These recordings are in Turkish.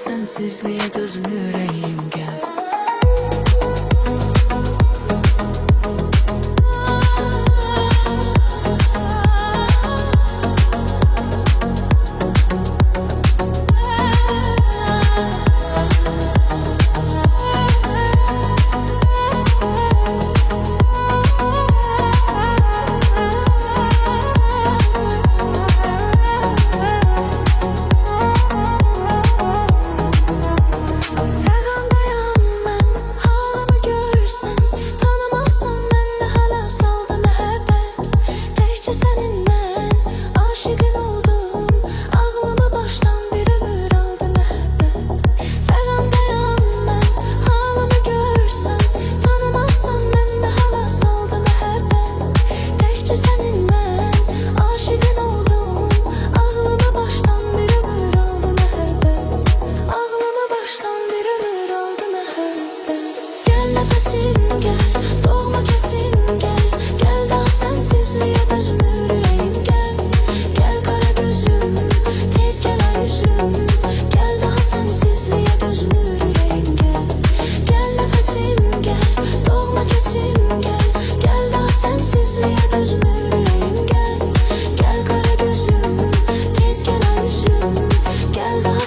sensizliğe dözüm yüreğim gel.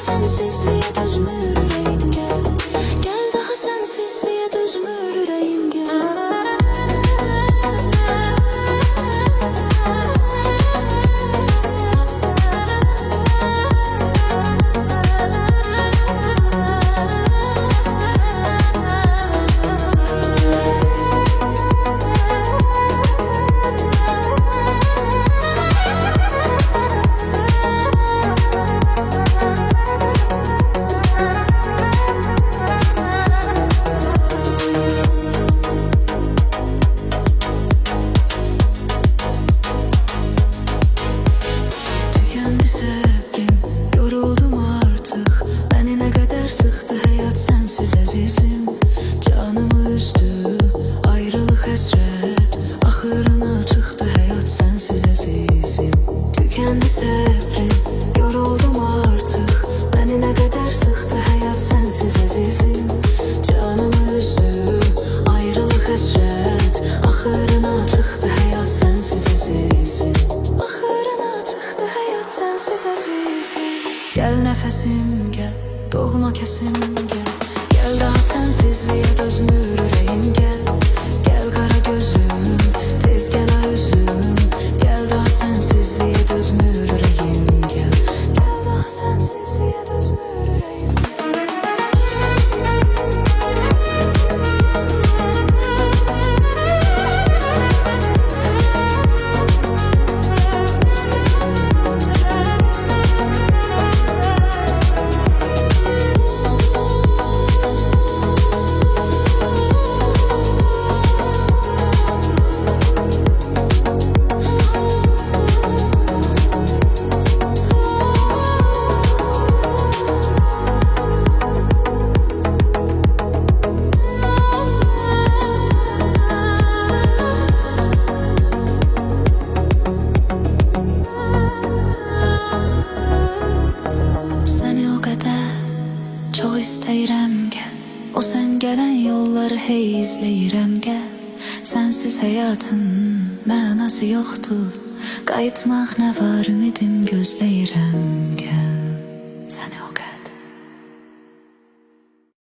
Sensizliğe dözüm yüreğim gel. Gel daha sensizliğe dözüm yüreğim gel. Sıktı hayat sensiz azizim. Canımı üzdü ayrılık hasret. Ahırına çıktı hayat sensiz azizim. Tükendi sabrim, yoruldum artık. Beni ne kadar sıktı hayat sensiz azizim. Canımı üzdü ayrılık hasret. Ahırına çıktı hayat sensiz azizim. Ahırına çıktı hayat sensiz azizim. Gel nefesim gel, doğma kesim gel. Gel daha sensizliğe dözüm yüreğim gel. Gel kara gözlüm, tez gel özlüm. Gel daha sensizliğe dözüm yüreğim gel. Gel daha sensizliğe dözüm yüreğim gel. Çox istəyirəm gəl. O sən gələn yolları hey izləyirəm gəl. Sənsiz həyatın mənası yoxdur. Qayıtmaq nə var ümidim gözləyirəm gəl.